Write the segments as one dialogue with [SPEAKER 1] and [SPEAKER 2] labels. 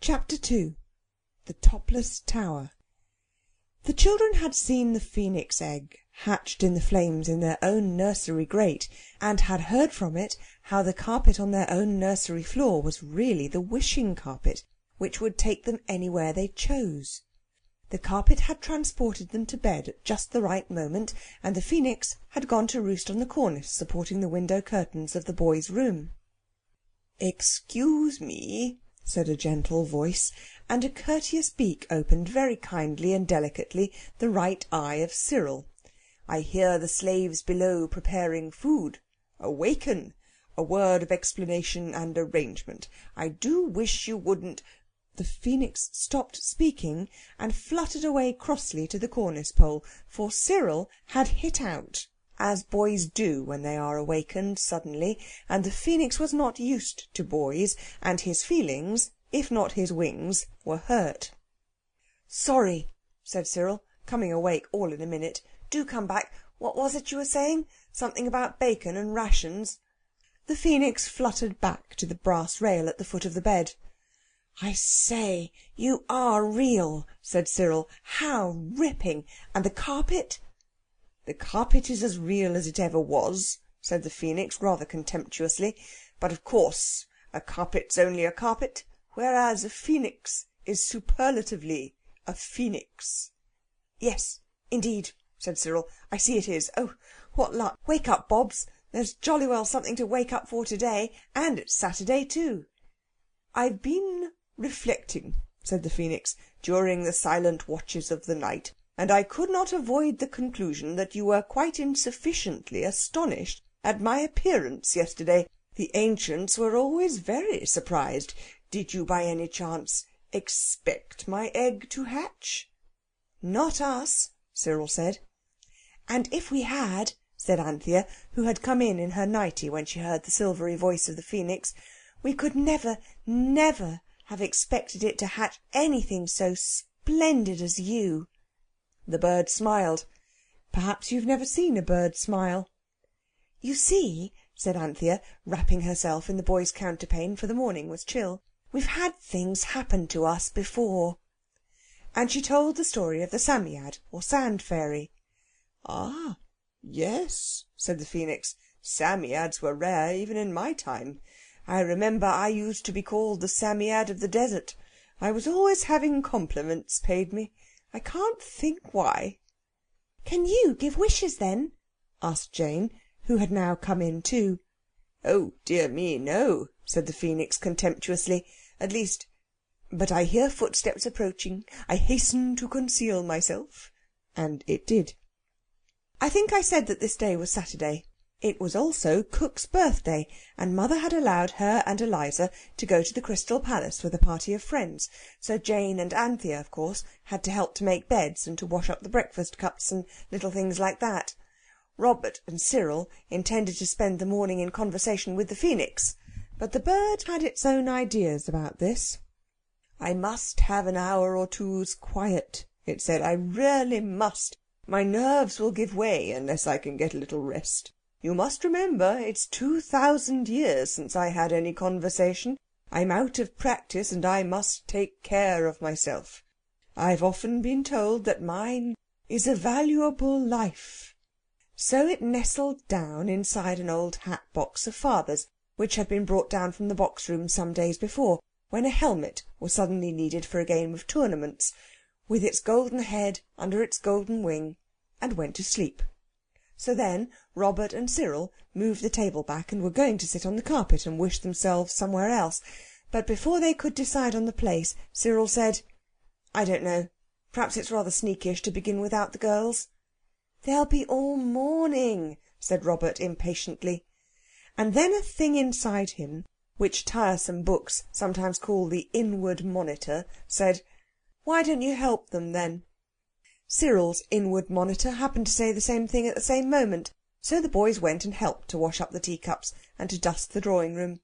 [SPEAKER 1] CHAPTER II. The Topless Tower. The children had seen the phoenix egg hatched in the flames in their own nursery grate, and had heard from it how the carpet on their own nursery floor was really the wishing carpet, which would take them anywhere they chose. The carpet had transported them to bed at just the right moment, and the phoenix had gone to roost on the cornice supporting the window curtains of the boys' room. "Excuse me," said a gentle voice, and a courteous beak opened very kindly and delicately the right eye of Cyril. "I hear the slaves below preparing food. Awaken! A word of explanation and arrangement. I do wish you wouldn't—" The phoenix stopped speaking and fluttered away crossly to the cornice pole, for Cyril had hit out, as boys do when they are awakened suddenly, and the phoenix was not used to boys, and his feelings, if not his wings, were hurt. "Sorry," said Cyril, coming awake all in a minute. "Do come back. What was it you were saying? Something about bacon and rations?" The phoenix fluttered back to the brass rail at the foot of the bed. "I say, you are real," said Cyril. "How ripping! And the carpet?" "The carpet is as real as it ever was," said the phoenix rather contemptuously. "But, of course, a carpet's only a carpet, whereas a phoenix is superlatively a phoenix." "Yes, indeed," said Cyril. "I see it is. Oh, what luck! Wake up, Bobs. There's jolly well something to wake up for to-day, and it's Saturday too." "I've been reflecting," said the phoenix, "during the silent watches of the night, and I could not avoid the conclusion that you were quite insufficiently astonished at my appearance yesterday. The ancients were always very surprised. Did you by any chance expect my egg to hatch?" "Not us," Cyril said. "And if we had," said Anthea, who had come in her nightie when she heard the silvery voice of the phoenix, "we could never, never have expected it to hatch anything so splendid as you." The bird smiled. Perhaps you've never seen a bird smile. "You see," said Anthea, wrapping herself in the boys' counterpane, for the morning was chill, "we've had things happen to us before." And she told the story of the Psammead, or sand fairy. "Ah, yes," said the phoenix. "Psammeads were rare even in my time. I remember I used to be called the Psammead of the desert. I was always having compliments paid me. I can't think why." "Can you give wishes, then?" asked Jane, who had now come in too. "Oh, dear me, no," said the phoenix contemptuously. "At least... But I hear footsteps approaching. I hasten to conceal myself." And it did. I think I said that this day was Saturday. It was also Cook's birthday, and Mother had allowed her and Eliza to go to the Crystal Palace with a party of friends, so Jane and Anthea, of course, had to help to make beds and to wash up the breakfast cups and little things like that. Robert and Cyril intended to spend the morning in conversation with the phoenix, but the bird had its own ideas about this. "I must have an hour or two's quiet," it said. "I really must. My nerves will give way unless I can get a little rest. You must remember it's 2000 years since I had any conversation. I'm out of practice, and I must take care of myself. I've often been told that mine is a valuable life." So it nestled down inside an old hat box of father's, which had been brought down from the box room some days before, when a helmet was suddenly needed for a game of tournaments, with its golden head under its golden wing, and went to sleep. So then Robert and Cyril moved the table back and were going to sit on the carpet and wish themselves somewhere else. But before they could decide on the place, Cyril said, "I don't know. Perhaps it's rather sneakish to begin without the girls." "They'll be all morning," said Robert impatiently. And then a thing inside him, which tiresome books sometimes call the inward monitor, said, "Why don't you help them, then?" Cyril's inward monitor happened to say the same thing at the same moment, so the boys went and helped to wash up the teacups and to dust the drawing-room.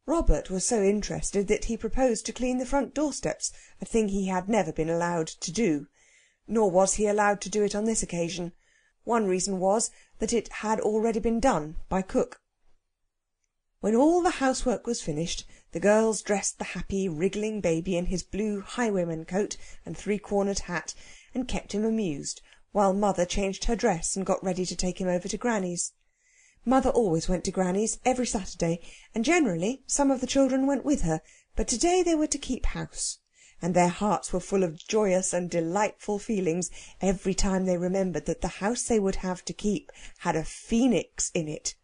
[SPEAKER 1] Robert was so interested that he proposed to clean the front doorsteps, a thing he had never been allowed to do. Nor was he allowed to do it on this occasion. One reason was that it had already been done by Cook. When all the housework was finished, The girls dressed the happy, wriggling baby in his blue highwayman coat and three-cornered hat, and kept him amused, while Mother changed her dress and got ready to take him over to Granny's. Mother always went to Granny's every Saturday, and generally some of the children went with her, but to-day they were to keep house, and their hearts were full of joyous and delightful feelings every time they remembered that the house they would have to keep had a phoenix in it,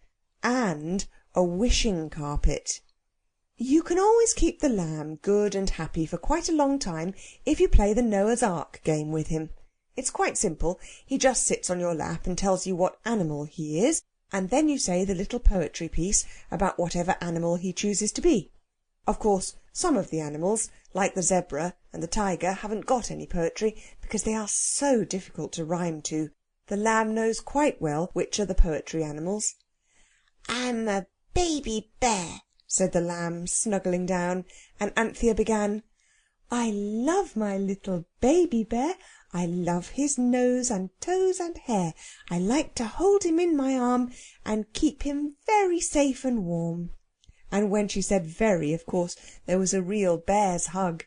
[SPEAKER 1] and a wishing carpet. You can always keep the lamb good and happy for quite a long time if you play the Noah's Ark game with him. It's quite simple. He just sits on your lap and tells you what animal he is, and then you say the little poetry piece about whatever animal he chooses to be. Of course, some of the animals, like the zebra and the tiger, haven't got any poetry because they are so difficult to rhyme to. The lamb knows quite well which are the poetry animals. "I'm a baby bear," said the lamb, snuggling down, and Anthea began, "I love my little baby bear. I love his nose and toes and hair. I like to hold him in my arm and keep him very safe and warm." And when she said very, of course, there was a real bear's hug.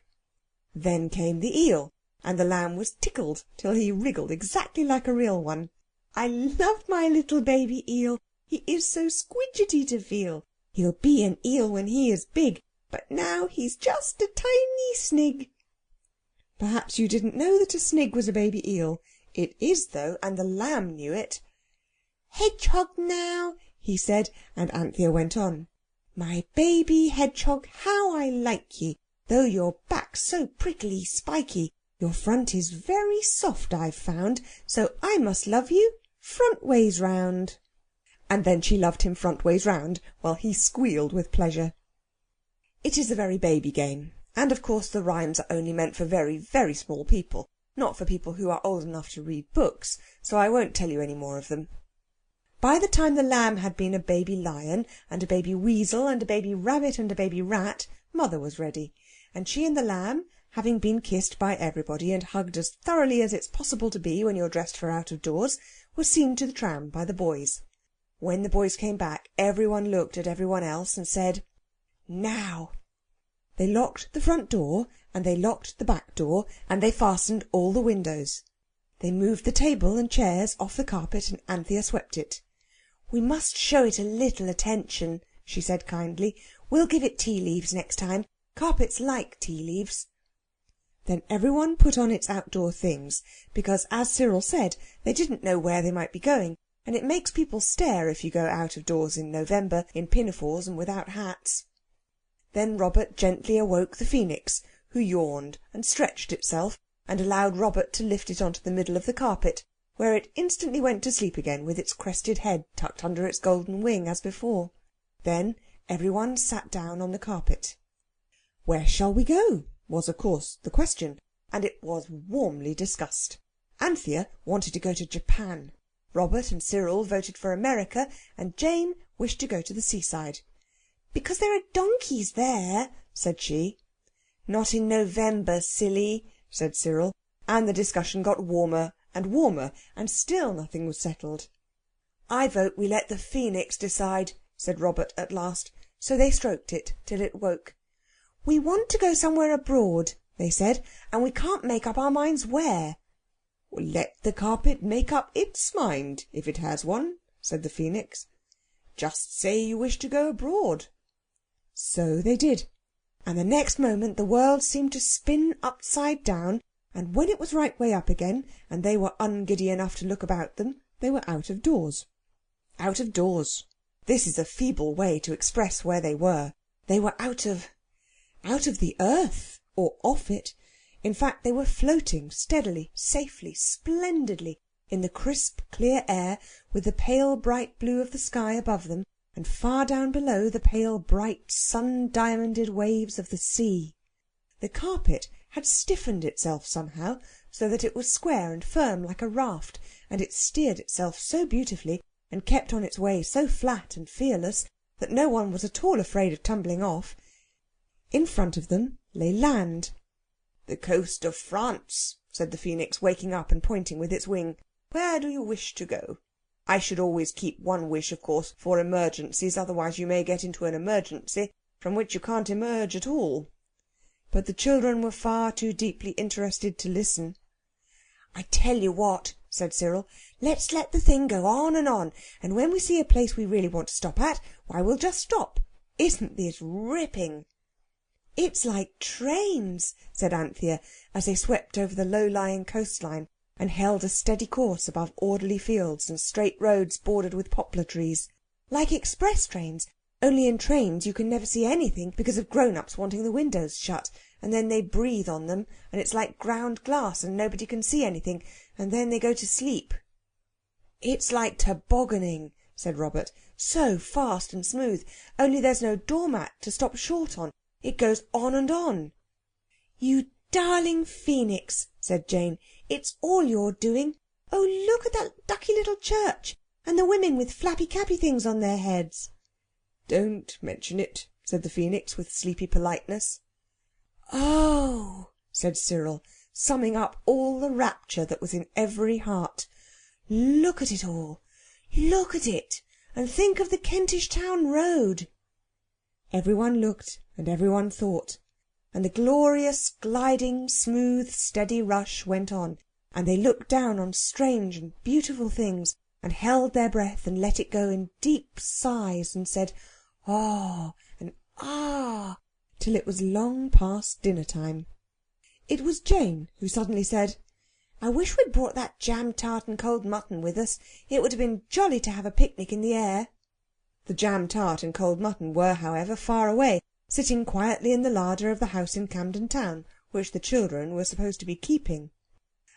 [SPEAKER 1] Then came the eel, and the lamb was tickled till he wriggled exactly like a real one. "I love my little baby eel. He is so squidgety to feel. He'll be an eel when he is big, but now he's just a tiny snig." Perhaps you didn't know that a snig was a baby eel. It is, though, and the lamb knew it. "Hedgehog now," he said, and Anthea went on. "My baby hedgehog, how I like ye, though your back's so prickly spiky. Your front is very soft, I've found, so I must love you front ways round." And then she loved him front ways round, while he squealed with pleasure. It is a very baby game, and of course the rhymes are only meant for very, very small people, not for people who are old enough to read books, so I won't tell you any more of them. By the time the lamb had been a baby lion, and a baby weasel, and a baby rabbit, and a baby rat, Mother was ready, and she and the lamb, having been kissed by everybody and hugged as thoroughly as it's possible to be when you're dressed for out of doors, were seen to the tram by the boys. When the boys came back, everyone looked at everyone else and said, "Now." They locked the front door, and they locked the back door, and they fastened all the windows. They moved the table and chairs off the carpet, and Anthea swept it. "We must show it a little attention," she said kindly. "We'll give it tea leaves next time. Carpets like tea leaves." Then everyone put on its outdoor things, because, as Cyril said, they didn't know where they might be going, and it makes people stare if you go out of doors in November in pinafores and without hats. Then Robert gently awoke the phoenix, who yawned and stretched itself, and allowed Robert to lift it onto the middle of the carpet, where it instantly went to sleep again with its crested head tucked under its golden wing as before. Then everyone sat down on the carpet. "Where shall we go?" was, of course, the question, and it was warmly discussed. Anthea wanted to go to Japan. Robert and Cyril voted for America, and Jane wished to go to the seaside. "Because there are donkeys there," said she. "Not in November, silly," said Cyril, and the discussion got warmer, and still nothing was settled. "I vote we let the phoenix decide," said Robert at last, so they stroked it till it woke. "We want to go somewhere abroad," they said, "and we can't make up our minds where." "Let the carpet make up its mind, if it has one," said the phoenix. "Just say you wish to go abroad." So they did, and the next moment the world seemed to spin upside down, and when it was right way up again, and they were ungiddy enough to look about them, they were out of doors. Out of doors. This is a feeble way to express where they were. They were out of the earth, or off it. In fact, they were floating steadily, safely, splendidly, in the crisp, clear air, with the pale, bright blue of the sky above them, and far down below the pale, bright, sun-diamonded waves of the sea. The carpet had stiffened itself somehow, so that it was square and firm like a raft, and it steered itself so beautifully, and kept on its way so flat and fearless, that no one was at all afraid of tumbling off. In front of them lay land. "The coast of France," said the phoenix, waking up and pointing with its wing. "Where do you wish to go? I should always keep one wish, of course, for emergencies, otherwise you may get into an emergency. from which you can't emerge at all. But the children were far too deeply interested to listen. "I tell you what," said Cyril, "let's let the thing go on, and when we see a place we really want to stop at, why, we'll just stop. Isn't this ripping?" "It's like trains," said Anthea, as they swept over the low-lying coastline and held a steady course above orderly fields and straight roads bordered with poplar trees. "Like express trains, only in trains you can never see anything because of grown-ups wanting the windows shut, and then they breathe on them, and it's like ground glass, and nobody can see anything, and then they go to sleep." "It's like tobogganing," said Robert. "So fast and smooth, only there's no doormat to stop short on. It goes on and on." "You darling Phoenix," said Jane, "it's all you're doing. Oh, look at that ducky little church, and the women with flappy-cappy things on their heads." "Don't mention it," said the Phoenix with sleepy politeness. "Oh," said Cyril, summing up all the rapture that was in every heart. "Look at it all. Look at it, and think of the Kentish Town Road." Everyone looked and everyone thought, and the glorious, gliding, smooth, steady rush went on, and they looked down on strange and beautiful things, and held their breath and let it go in deep sighs, and said "Ah" and "Ah," till it was long past dinner-time. It was Jane who suddenly said, "I wish we'd brought that jam tart and cold mutton with us. It would have been jolly to have a picnic in the air." The jam tart and cold mutton were, however, far away, sitting quietly in the larder of the house in Camden Town, which the children were supposed to be keeping.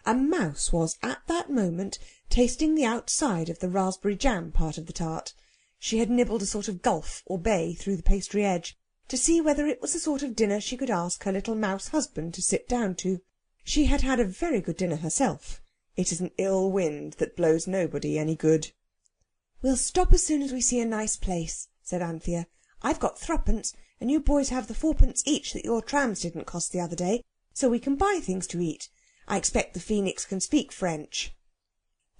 [SPEAKER 1] A mouse was at that moment tasting the outside of the raspberry jam part of the tart. She had nibbled a sort of gulf or bay through the pastry edge, to see whether it was the sort of dinner she could ask her little mouse husband to sit down to. She had had a very good dinner herself. It is an ill wind that blows nobody any good. "We'll stop as soon as we see a nice place," said Anthea. "I've got 3d, and you boys have the 4d each that your trams didn't cost the other day, so we can buy things to eat. I expect the Phoenix can speak French."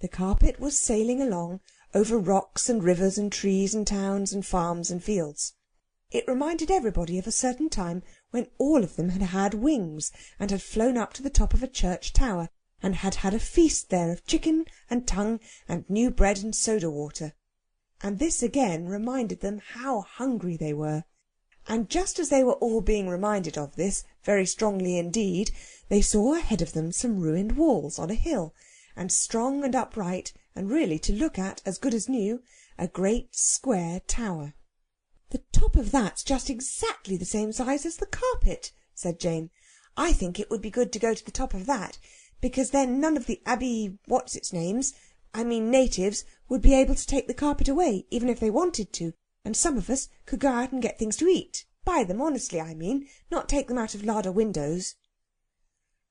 [SPEAKER 1] The carpet was sailing along over rocks and rivers and trees and towns and farms and fields. It reminded everybody of a certain time when all of them had had wings and had flown up to the top of a church tower, and had had a feast there of chicken and tongue and new bread and soda-water. And this again reminded them how hungry they were. And just as they were all being reminded of this, very strongly indeed, they saw ahead of them some ruined walls on a hill, and strong and upright, and really to look at as good as new, a great square tower. "The top of that's just exactly the same size as the carpet," said Jane. "I think it would be good to go to the top of that, because then none of the natives, would be able to take the carpet away, even if they wanted to, and some of us could go out and get things to eat. Buy them honestly, not take them out of larder windows."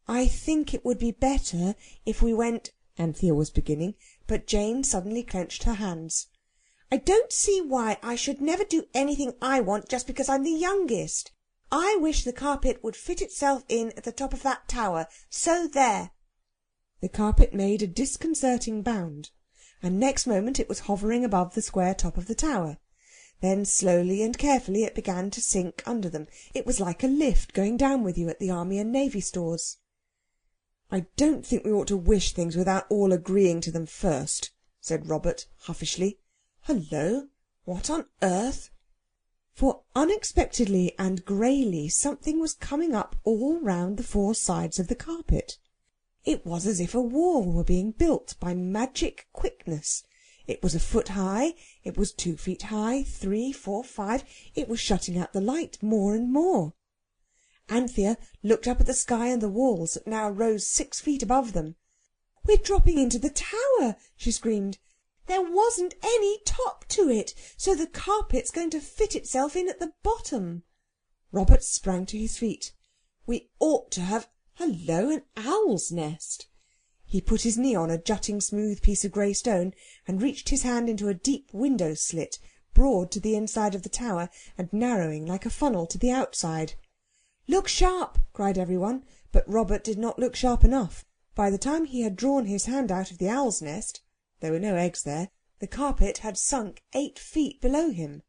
[SPEAKER 1] "I think it would be better if we went," Anthea was beginning, but Jane suddenly clenched her hands. "I don't see why I should never do anything I want just because I'm the youngest. I wish the carpet would fit itself in at the top of that tower. So there!" The carpet made a disconcerting bound, and next moment it was hovering above the square top of the tower. Then slowly and carefully it began to sink under them. It was like a lift going down with you at the Army and Navy Stores. "I don't think we ought to wish things without all agreeing to them first," said Robert huffishly. "Hullo! What on earth?" For unexpectedly and greyly something was coming up all round the 4 sides of the carpet. It was as if a wall were being built by magic quickness. It was 1 foot high, it was 2 feet high, 3, 4, 5. It was shutting out the light more and more. Anthea looked up at the sky and the walls that now rose 6 feet above them. "We're dropping into the tower!" she screamed. "There wasn't any top to it, so the carpet's going to fit itself in at the bottom." Robert sprang to his feet. "We ought to have... Hullo, an owl's nest!" He put his knee on a jutting smooth piece of grey stone and reached his hand into a deep window slit, broad to the inside of the tower and narrowing like a funnel to the outside. "Look sharp!" cried everyone, but Robert did not look sharp enough. By the time he had drawn his hand out of the owl's nest, there were no eggs there, the carpet had sunk 8 feet below him.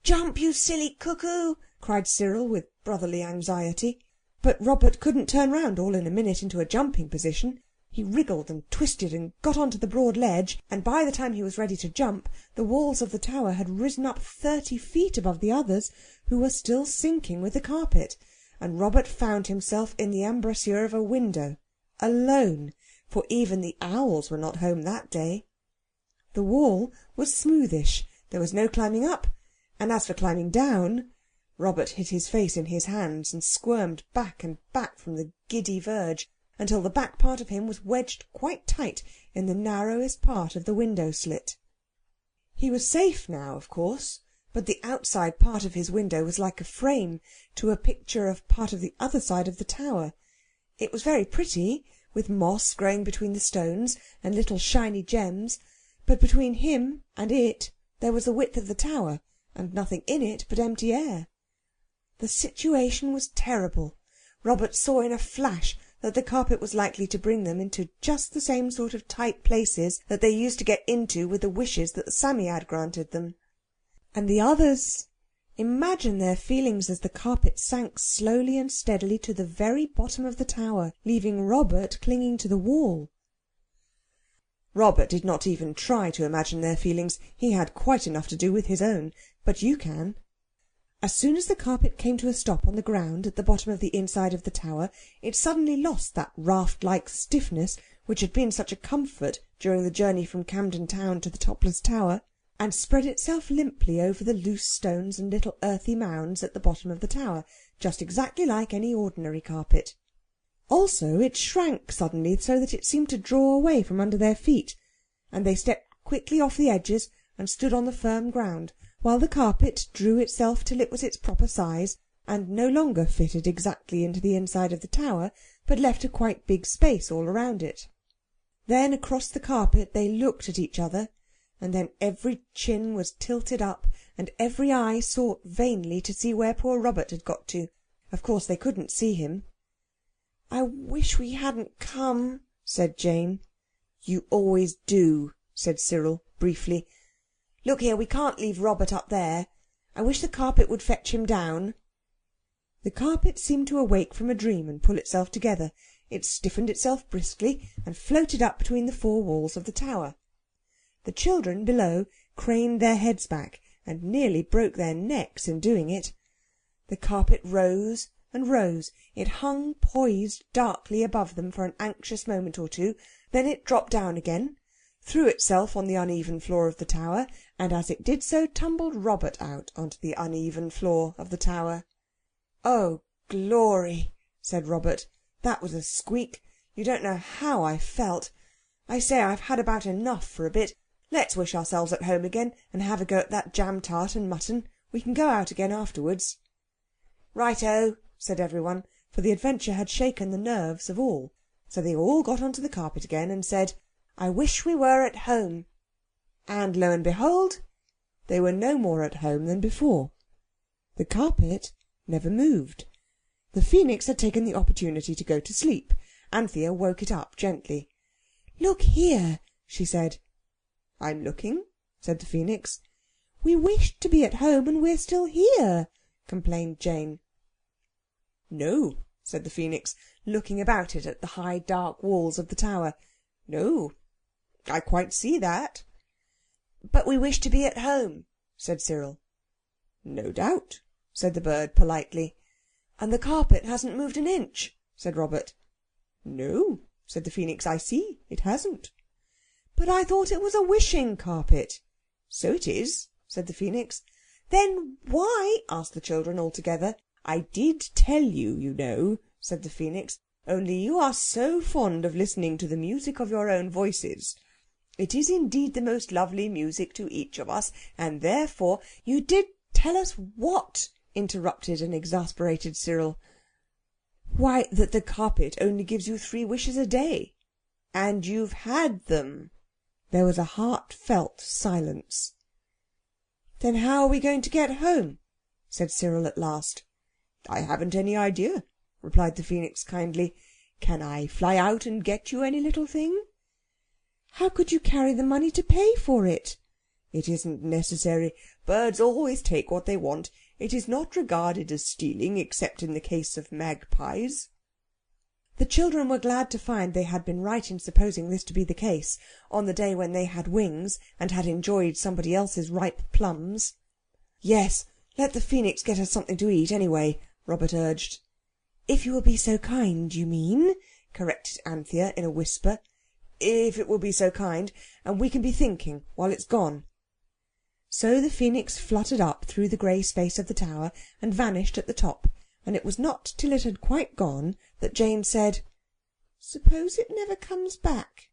[SPEAKER 1] "Jump, you silly cuckoo!" cried Cyril with brotherly anxiety. But Robert couldn't turn round all in a minute into a jumping position. He wriggled and twisted and got on to the broad ledge, and by the time he was ready to jump, the walls of the tower had risen up 30 feet above the others, who were still sinking with the carpet, and Robert found himself in the embrasure of a window, alone, for even the owls were not home that day. The wall was smoothish, there was no climbing up, and as for climbing down, Robert hid his face in his hands and squirmed back and back from the giddy verge, until the back part of him was wedged quite tight in the narrowest part of the window-slit. He was safe now, of course, but the outside part of his window was like a frame to a picture of part of the other side of the tower. It was very pretty, with moss growing between the stones and little shiny gems, but between him and it there was the width of the tower, and nothing in it but empty air. The situation was terrible. Robert saw in a flash that the carpet was likely to bring them into just the same sort of tight places that they used to get into with the wishes that the Psammead granted them. And the others! Imagine their feelings as the carpet sank slowly and steadily to the very bottom of the tower, leaving Robert clinging to the wall. Robert did not even try to imagine their feelings. He had quite enough to do with his own, but you can. As soon as the carpet came to a stop on the ground at the bottom of the inside of the tower, it suddenly lost that raft-like stiffness which had been such a comfort during the journey from Camden Town to the Topless Tower, and spread itself limply over the loose stones and little earthy mounds at the bottom of the tower, just exactly like any ordinary carpet. Also it shrank suddenly so that it seemed to draw away from under their feet, and they stepped quickly off the edges and stood on the firm ground, while the carpet drew itself till it was its proper size, and no longer fitted exactly into the inside of the tower, but left a quite big space all around it. Then across the carpet they looked at each other, and then every chin was tilted up, and every eye sought vainly to see where poor Robert had got to. Of course they couldn't see him. "I wish we hadn't come," said Jane. "You always do," said Cyril briefly. "Look here, we can't leave Robert up there. I wish the carpet would fetch him down." The carpet seemed to awake from a dream and pull itself together. It stiffened itself briskly and floated up between the four walls of the tower. The children below craned their heads back and nearly broke their necks in doing it. The carpet rose and rose. It hung poised darkly above them for an anxious moment or two. Then it dropped down again, threw itself on the uneven floor of the tower, and as it did so tumbled Robert out onto the uneven floor of the tower. "Oh, glory!" said Robert. "That was a squeak. You don't know how I felt. I say, I've had about enough for a bit. Let's wish ourselves at home again and have a go at that jam-tart and mutton. We can go out again afterwards." "Right-o," said everyone, for the adventure had shaken the nerves of all. So they all got onto the carpet again and said, "I wish we were at home." And lo and behold, they were no more at home than before. The carpet never moved. The Phoenix had taken the opportunity to go to sleep. Anthea woke it up gently. "Look here," she said. "I'm looking," said the Phoenix. "We wished to be at home, and we're still here," complained Jane. "No," said the Phoenix, looking about it at the high dark walls of the tower. "No, I quite see that." "But we wish to be at home," said Cyril. "No doubt," said the bird politely. "And the carpet hasn't moved an inch," said Robert. "No," said the Phoenix, "I see, it hasn't." "But I thought it was a wishing carpet." "So it is," said the Phoenix. "Then why?" asked the children all together. "I did tell you, you know," said the Phoenix, "only you are so fond of listening to the music of your own voices. It is indeed the most lovely music to each of us, and therefore—" "You did tell us what?" interrupted an exasperated Cyril. "Why, that the carpet only gives you 3 wishes a day. And you've had them." There was a heartfelt silence. "Then how are we going to get home?" said Cyril at last. "I haven't any idea," replied the Phoenix kindly. "Can I fly out and get you any little thing?" "How could you carry the money to pay for it?" "It isn't necessary. Birds always take what they want. It is not regarded as stealing, except in the case of magpies." The children were glad to find they had been right in supposing this to be the case, on the day when they had wings and had enjoyed somebody else's ripe plums. "Yes, let the phoenix get us something to eat, anyway," Robert urged. "If you will be so kind, you mean," corrected Anthea in a whisper. "If it will be so kind, and we can be thinking while it's gone." So the phoenix fluttered up through the grey space of the tower and vanished at the top, and it was not till it had quite gone that Jane said, "Suppose it never comes back?"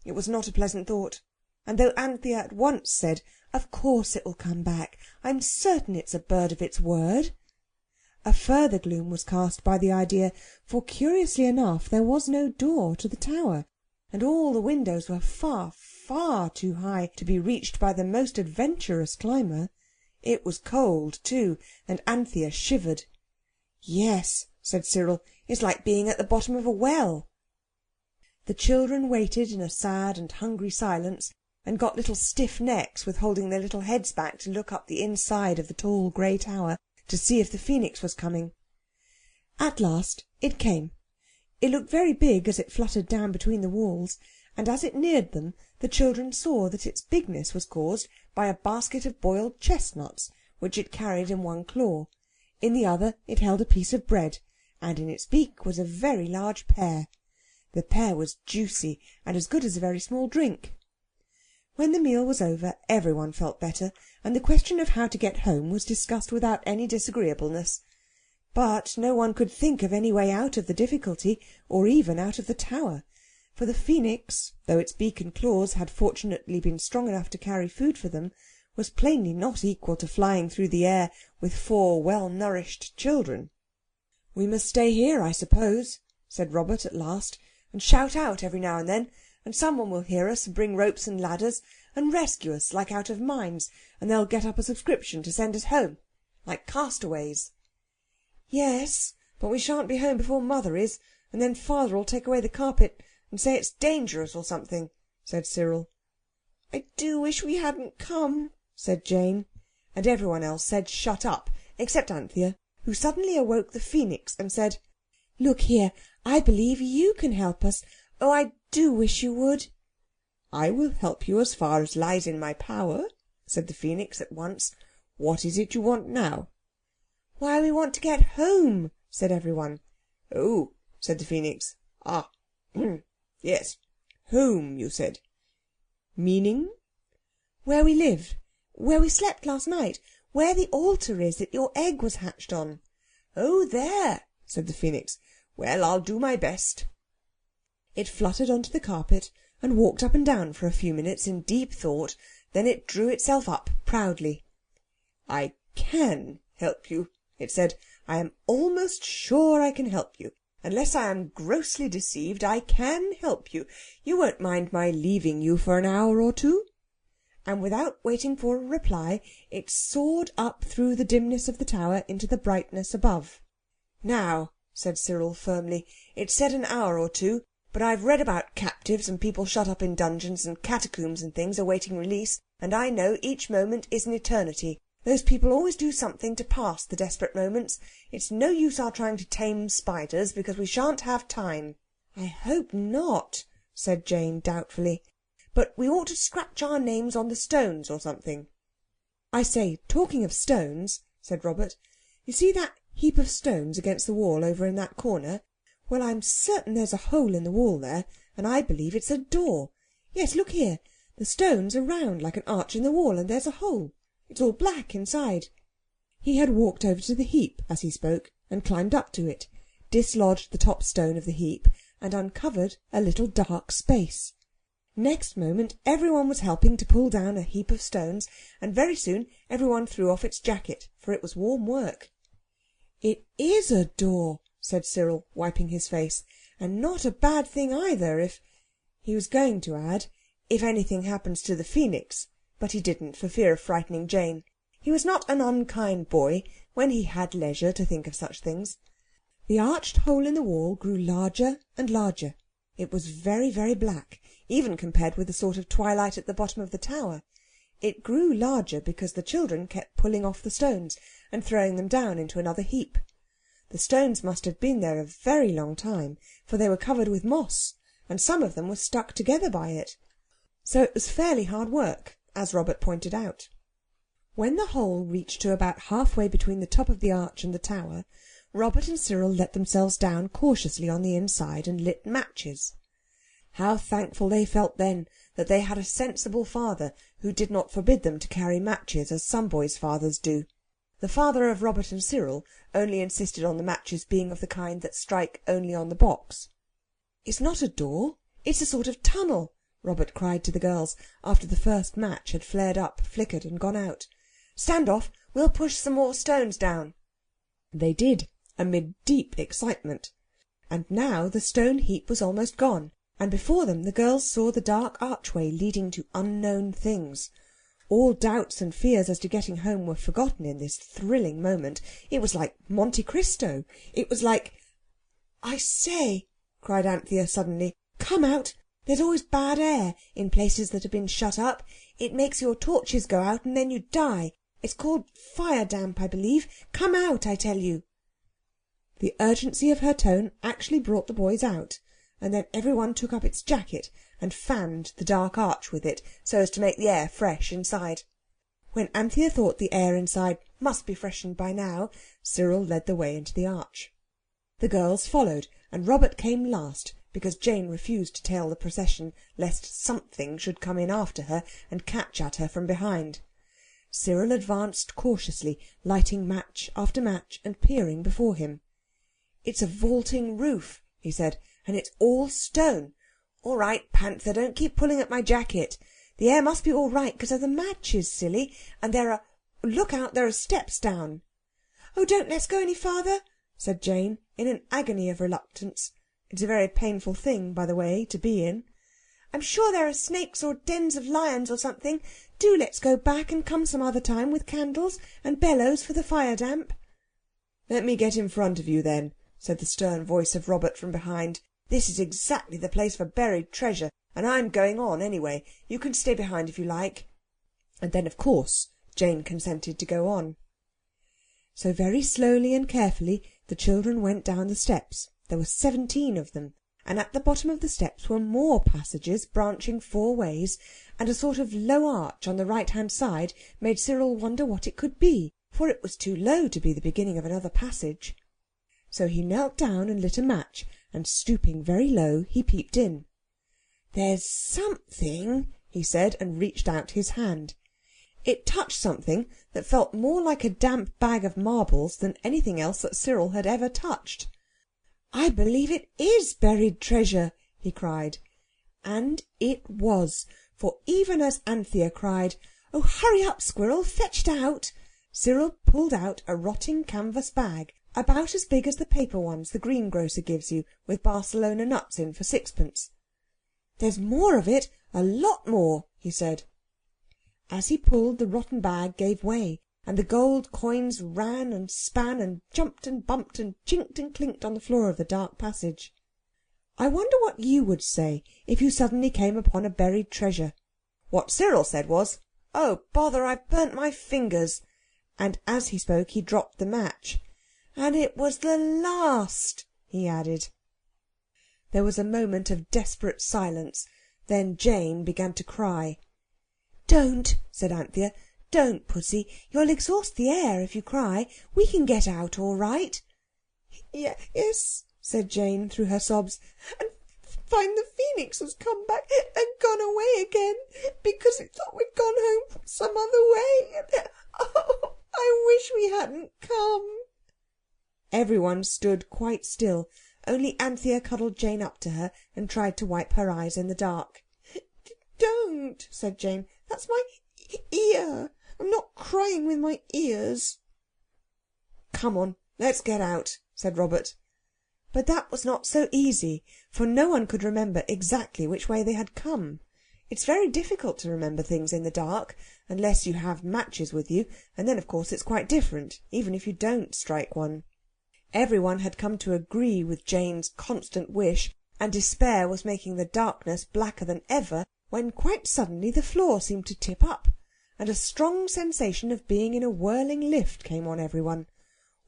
[SPEAKER 1] It was not a pleasant thought, and though Anthea at once said, "Of course it will come back. I'm certain it's a bird of its word," a further gloom was cast by the idea, for curiously enough there was no door to the tower, and all the windows were far, far too high to be reached by the most adventurous climber. It was cold, too, and Anthea shivered. "Yes," said Cyril, "it's like being at the bottom of a well." The children waited in a sad and hungry silence, and got little stiff necks with holding their little heads back to look up the inside of the tall grey tower to see if the phoenix was coming. At last it came. It looked very big as it fluttered down between the walls, and as it neared them the children saw that its bigness was caused by a basket of boiled chestnuts, which it carried in one claw. In the other it held a piece of bread, and in its beak was a very large pear. The pear was juicy, and as good as a very small drink. When the meal was over, everyone felt better, and the question of how to get home was discussed without any disagreeableness. But no one could think of any way out of the difficulty, or even out of the tower, for the phoenix, though its beak and claws had fortunately been strong enough to carry food for them, was plainly not equal to flying through the air with 4 well-nourished children. "We must stay here, I suppose," said Robert at last, "and shout out every now and then, and someone will hear us and bring ropes and ladders and rescue us like out of mines, and they'll get up a subscription to send us home, like castaways." "Yes, but we shan't be home before Mother is, and then Father'll take away the carpet and say it's dangerous or something," said Cyril. "I do wish we hadn't come," said Jane, and everyone else said shut up, except Anthea, who suddenly awoke the phoenix and said, "Look here, I believe you can help us. Oh, I do wish you would." "I will help you as far as lies in my power," said the phoenix at once. "What is it you want now?" "Why, we want to get home," said everyone. "Oh," said the phoenix. "Ah, yes. Home, you said. Meaning?" "Where we live, where we slept last night, where the altar is that your egg was hatched on." "Oh, there," said the phoenix. "Well, I'll do my best." It fluttered onto the carpet and walked up and down for a few minutes in deep thought. Then it drew itself up proudly. "I can help you," it said. "I am almost sure I can help you. Unless I am grossly deceived, I can help you. You won't mind my leaving you for an hour or two?" And without waiting for a reply, it soared up through the dimness of the tower into the brightness above. "Now," said Cyril firmly, "it said an hour or two, but I've read about captives and people shut up in dungeons and catacombs and things awaiting release, and I know each moment is an eternity. Those people always do something to pass the desperate moments. It's no use our trying to tame spiders, because we shan't have time." "I hope not," said Jane doubtfully. "But we ought to scratch our names on the stones or something." "I say, talking of stones," said Robert, "you see that heap of stones against the wall over in that corner? Well, I'm certain there's a hole in the wall there, and I believe it's a door. Yes, look here. The stones are round like an arch in the wall, and there's a hole. It's all black inside." He had walked over to the heap as he spoke, and climbed up to it, dislodged the top stone of the heap, and uncovered a little dark space. Next moment everyone was helping to pull down a heap of stones, and very soon everyone threw off its jacket, for it was warm work. "It is a door," said Cyril, wiping his face, "and not a bad thing either if—" He was going to add, "if anything happens to the phoenix," but he didn't for fear of frightening Jane. He was not an unkind boy when he had leisure to think of such things. The arched hole in the wall grew larger and larger. It was very, very black, even compared with the sort of twilight at the bottom of the tower. It grew larger because the children kept pulling off the stones and throwing them down into another heap. The stones must have been there a very long time, for they were covered with moss, and some of them were stuck together by it. So it was fairly hard work, as Robert pointed out. When the hole reached to about halfway between the top of the arch and the tower, Robert and Cyril let themselves down cautiously on the inside and lit matches. How thankful they felt then that they had a sensible father who did not forbid them to carry matches as some boys' fathers do. The father of Robert and Cyril only insisted on the matches being of the kind that strike only on the box. "It's not a door, it's a sort of tunnel," Robert cried to the girls after the first match had flared up, flickered, and gone out. "Stand off, we'll push some more stones down." They did, amid deep excitement. And now the stone heap was almost gone, and before them the girls saw the dark archway leading to unknown things. All doubts and fears as to getting home were forgotten in this thrilling moment. It was like Monte Cristo. It was like... "I say," cried Anthea suddenly, "come out. There's always bad air in places that have been shut up. It makes your torches go out and then you die. It's called fire damp, I believe. Come out, I tell you." The urgency of her tone actually brought the boys out, and then everyone took up its jacket and fanned the dark arch with it, so as to make the air fresh inside. When Anthea thought the air inside must be freshened by now, Cyril led the way into the arch. The girls followed, and Robert came last, because Jane refused to tail the procession, lest something should come in after her and catch at her from behind. Cyril advanced cautiously, lighting match after match and peering before him. "It's a vaulting roof," he said, "and it's all stone. All right, Panther, don't keep pulling at my jacket. The air must be all right because of the matches, silly, and there are... Look out, there are steps down." "Oh, don't let's go any farther," said Jane, in an agony of reluctance. It's a very painful thing, by the way, to be in. "I'm sure there are snakes or dens of lions or something. Do let's go back and come some other time with candles and bellows for the fire damp." "Let me get in front of you, then," said the stern voice of Robert from behind. "This is exactly the place for buried treasure, and I'm going on anyway. You can stay behind if you like." And then, of course, Jane consented to go on. So very slowly and carefully the children went down the steps. There were 17 of them, and at the bottom of the steps were more passages branching 4 ways, and a sort of low arch on the right-hand side made Cyril wonder what it could be, for it was too low to be the beginning of another passage. So he knelt down and lit a match, and stooping very low, he peeped in. "There's something," he said, and reached out his hand. It touched something that felt more like a damp bag of marbles than anything else that Cyril had ever touched. "I believe it is buried treasure," he cried. And it was, for even as Anthea cried, "Oh, hurry up, Squirrel, fetch it out," Cyril pulled out a rotting canvas bag, about as big as the paper ones the greengrocer gives you, with Barcelona nuts in for 6pence. "There's more of it, a lot more," he said. As he pulled, the rotten bag gave way, and the gold coins ran and span and jumped and bumped and chinked and clinked on the floor of the dark passage. I wonder what you would say if you suddenly came upon a buried treasure. What Cyril said was, "Oh, bother, I've burnt my fingers," and as he spoke he dropped the match. "And it was the last," he added. There was a moment of desperate silence. Then Jane began to cry. "Don't," said Anthea. "Don't, Pussy. You'll exhaust the air if you cry. We can get out all right." "Yes," said Jane through her sobs. "And find the phoenix has come back and gone away again because it thought we'd gone home some other way. Oh, I wish we hadn't come." Everyone stood quite still. Only Anthea cuddled Jane up to her and tried to wipe her eyes in the dark. "Don't," said Jane. "That's my ear. I'm not crying with my ears." "Come on, let's get out," said Robert. But that was not so easy, for no one could remember exactly which way they had come. It's very difficult to remember things in the dark, unless you have matches with you, and then, of course, it's quite different, even if you don't strike one. Everyone had come to agree with Jane's constant wish, and despair was making the darkness blacker than ever, when quite suddenly the floor seemed to tip up, and a strong sensation of being in a whirling lift came on everyone.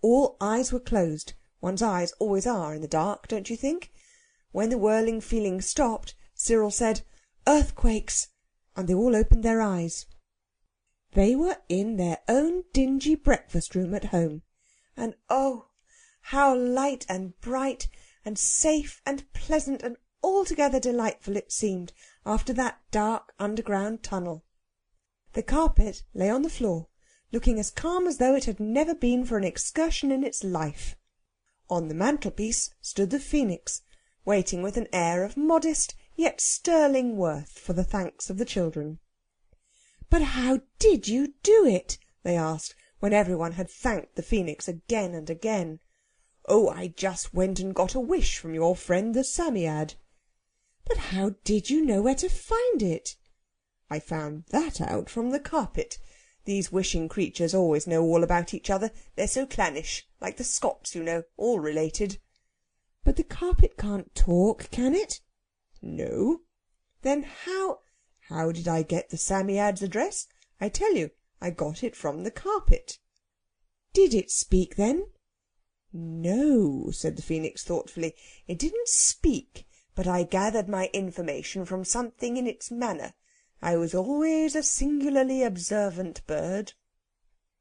[SPEAKER 1] All eyes were closed. One's eyes always are in the dark, don't you think? When the whirling feeling stopped, Cyril said, "Earthquakes!" and they all opened their eyes. They were in their own dingy breakfast room at home. And oh, how light and bright and safe and pleasant and altogether delightful it seemed after that dark underground tunnel. The carpet lay on the floor, looking as calm as though it had never been for an excursion in its life. On the mantelpiece stood the Phoenix, waiting with an air of modest yet sterling worth for the thanks of the children. "But how did you do it?" they asked, when everyone had thanked the Phoenix again and again. "Oh, I just went and got a wish from your friend the Psammead." "But how did you know where to find it?" "I found that out from the carpet. These wishing creatures always know all about each other. They're so clannish, like the Scots, you know, all related." "But the carpet can't talk, can it?" "No." "Then how did I get the Psammead's address? I tell you, I got it from the carpet." "Did it speak, then?" "No," said the Phoenix thoughtfully. "It didn't speak, but I gathered my information from something in its manner. I was always a singularly observant bird."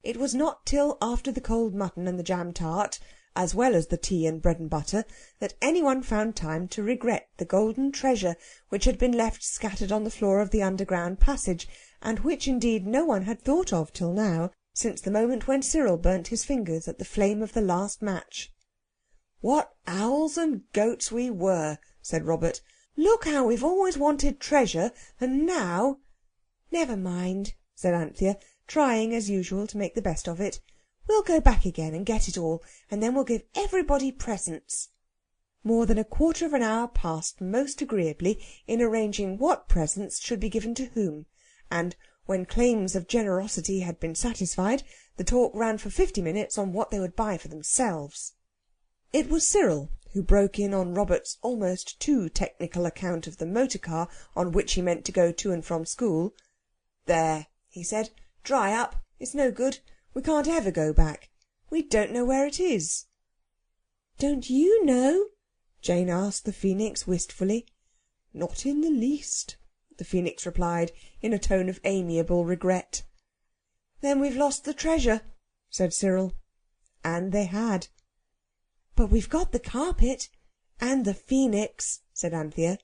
[SPEAKER 1] It was not till after the cold mutton and the jam tart, as well as the tea and bread and butter, that anyone found time to regret the golden treasure which had been left scattered on the floor of the underground passage, and which indeed no one had thought of till now, since the moment when Cyril burnt his fingers at the flame of the last match. "What owls and goats we were!" said Robert. "Look how we've always wanted treasure, and now—" "Never mind," said Anthea, trying as usual to make the best of it. "We'll go back again and get it all, and then we'll give everybody presents." More than a quarter of an hour passed most agreeably in arranging what presents should be given to whom, and when claims of generosity had been satisfied, the talk ran for 50 minutes on what they would buy for themselves. It was Cyril who broke in on Robert's almost too technical account of the motor car on which he meant to go to and from school. "There," he said, "dry up. It's no good. We can't ever go back. We don't know where it is." "Don't you know?" Jane asked the Phoenix wistfully. "Not in the least," the Phoenix replied, in a tone of amiable regret. "Then we've lost the treasure," said Cyril. And they had. "But we've got the carpet and the Phoenix," said Anthea.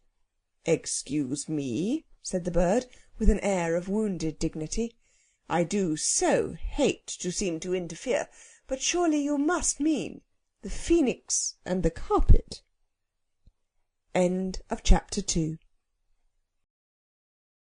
[SPEAKER 1] "Excuse me," said the bird, with an air of wounded dignity. "I do so hate to seem to interfere, but surely you must mean the Phoenix and the carpet." End of chapter 2.